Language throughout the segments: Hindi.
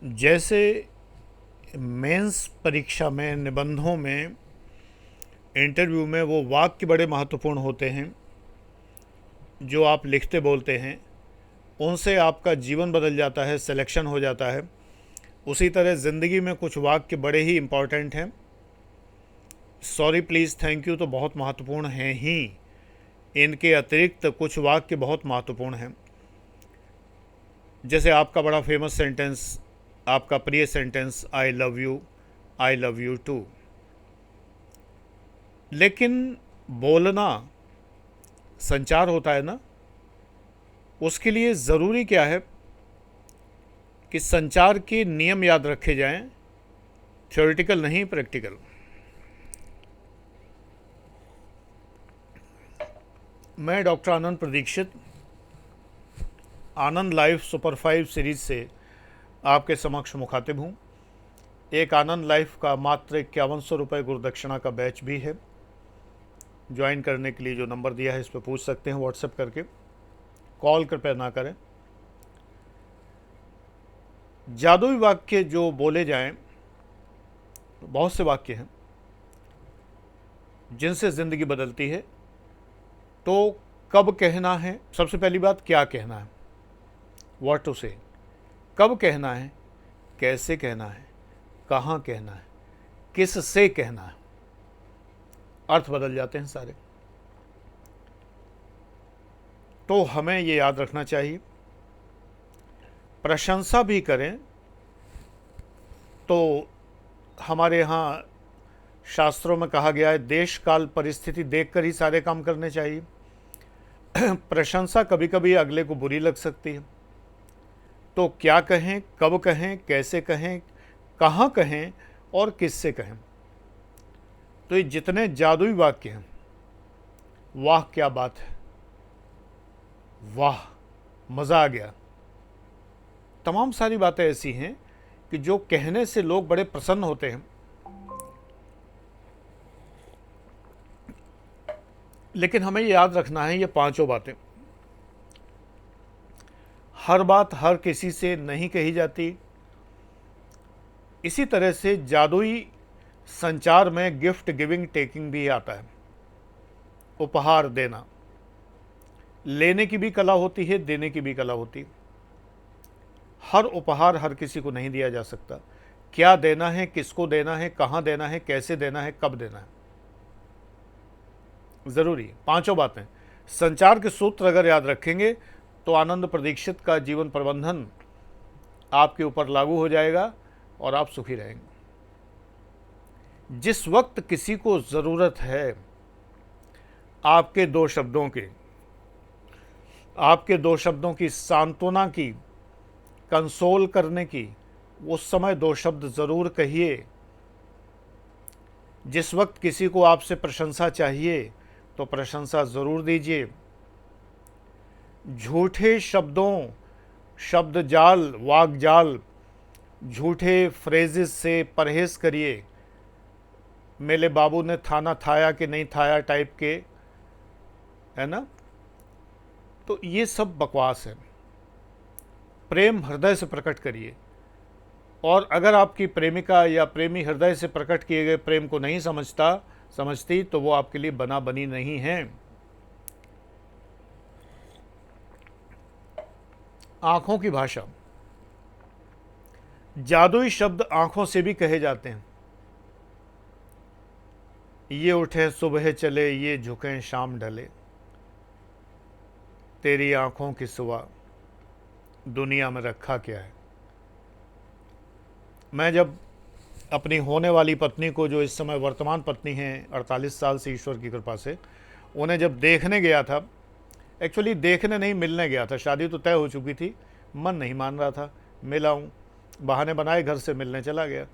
जैसे मेंस परीक्षा में, निबंधों में, इंटरव्यू में वो वाक्य बड़े महत्वपूर्ण होते हैं जो आप लिखते बोलते हैं, उनसे आपका जीवन बदल जाता है, सिलेक्शन हो जाता है। उसी तरह ज़िंदगी में कुछ वाक्य बड़े ही इम्पॉर्टेंट हैं। सॉरी, प्लीज़, थैंक यू तो बहुत महत्वपूर्ण हैं ही, इनके अतिरिक्त कुछ वाक्य बहुत महत्वपूर्ण हैं। जैसे आपका बड़ा फेमस सेंटेंस, आपका प्रिय sentence, I love you too. लेकिन बोलना संचार होता है ना, उसके लिए ज़रूरी क्या है कि संचार के नियम याद रखे जाएं, थ्योरेटिकल नहीं, प्रैक्टिकल। मैं डॉक्टर आनंद प्रदीक्षित आनंद लाइफ सुपर 5 सीरीज से आपके समक्ष मुखातिब हूँ। एक आनंद लाइफ का मात्र 5100 रुपये गुरुदक्षिणा का बैच भी है। ज्वाइन करने के लिए जो नंबर दिया है इस पर पूछ सकते हैं व्हाट्सएप करके, कॉल कृपया ना करें। जादुई वाक्य जो बोले जाएं, बहुत से वाक्य हैं जिनसे ज़िंदगी बदलती है। तो कब कहना है, सबसे पहली बात क्या कहना है, व्हाट टू से। कब कहना है, कैसे कहना है, कहाँ कहना है, किस से कहना है, अर्थ बदल जाते हैं सारे। तो हमें ये याद रखना चाहिए, प्रशंसा भी करें तो हमारे यहाँ शास्त्रों में कहा गया है देश काल परिस्थिति देखकर ही सारे काम करने चाहिए। प्रशंसा कभी कभी अगले को बुरी लग सकती है, तो क्या कहें, कब कहें, कैसे कहें, कहाँ कहें और किससे कहें। तो ये जितने जादुई वाक्य हैं, वाह क्या बात है, वाह मज़ा आ गया, तमाम सारी बातें ऐसी हैं कि जो कहने से लोग बड़े प्रसन्न होते हैं। लेकिन हमें याद रखना है ये पांचों बातें, हर बात हर किसी से नहीं कही जाती। इसी तरह से जादुई संचार में गिफ्ट गिविंग टेकिंग भी आता है, उपहार देना। लेने की भी कला होती है, देने की भी कला होती है। हर उपहार हर किसी को नहीं दिया जा सकता। क्या देना है, किसको देना है, कहाँ देना है, कैसे देना है, कब देना है, ज़रूरी है। पांचों बातें, संचार के सूत्र अगर याद रखेंगे तो आनंद प्रदीक्षित का जीवन प्रबंधन आपके ऊपर लागू हो जाएगा और आप सुखी रहेंगे। जिस वक्त किसी को ज़रूरत है आपके दो शब्दों की, आपके दो शब्दों की सांत्वना की, कंसोल करने की, उस समय दो शब्द ज़रूर कहिए। जिस वक्त किसी को आपसे प्रशंसा चाहिए तो प्रशंसा ज़रूर दीजिए। झूठे शब्दों, शब्द जाल, वाक जाल, झूठे फ्रेजेस से परहेज़ करिए। मेरे बाबू ने थाना थाया कि नहीं थाया टाइप के, है ना। तो ये सब बकवास है। प्रेम हृदय से प्रकट करिए। और अगर आपकी प्रेमिका या प्रेमी हृदय से प्रकट किए गए प्रेम को नहीं समझती तो वो आपके लिए बना बनी नहीं है। आंखों की भाषा, जादुई शब्द आंखों से भी कहे जाते हैं। ये उठे सुबह चले, ये झुकें शाम ढले, तेरी आंखों की सिवा दुनिया में रखा क्या है। मैं जब अपनी होने वाली पत्नी को, जो इस समय वर्तमान पत्नी हैं 48 साल से ईश्वर की कृपा से, उन्हें जब देखने गया था, एक्चुअली देखने नहीं मिलने गया था, शादी तो तय हो चुकी थी, मन नहीं मान रहा था, मिला हूँ, बहाने बनाए घर से मिलने चला गया।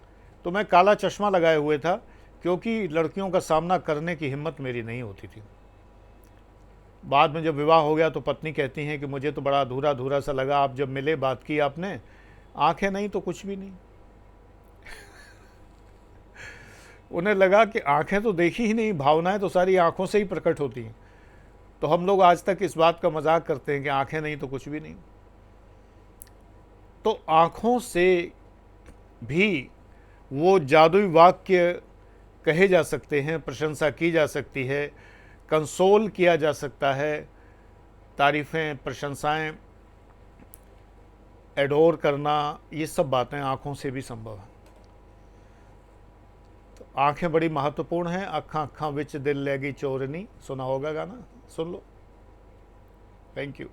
तो मैं काला चश्मा लगाए हुए था क्योंकि लड़कियों का सामना करने की हिम्मत मेरी नहीं होती थी। बाद में जब विवाह हो गया तो पत्नी कहती हैं कि मुझे तो बड़ा अधूरा अधूरा सा लगा, आप जब मिले, बात की आपने, आंखें नहीं तो कुछ भी नहीं। उन्हें लगा कि आंखें तो देखी ही नहीं, भावनाएं तो सारी आंखों से ही प्रकट होती हैं। तो हम लोग आज तक इस बात का मजाक करते हैं कि आंखें नहीं तो कुछ भी नहीं। तो आंखों से भी वो जादुई वाक्य कहे जा सकते हैं, प्रशंसा की जा सकती है, कंसोल किया जा सकता है, तारीफ़ें, प्रशंसाएं, एडोर करना, ये सब बातें आँखों से भी संभव है। तो आँखें बड़ी महत्वपूर्ण हैं। अक्खां अक्खां विच दिल लैगी चोरनी, सुना होगा गाना, सुन लो। Thank you.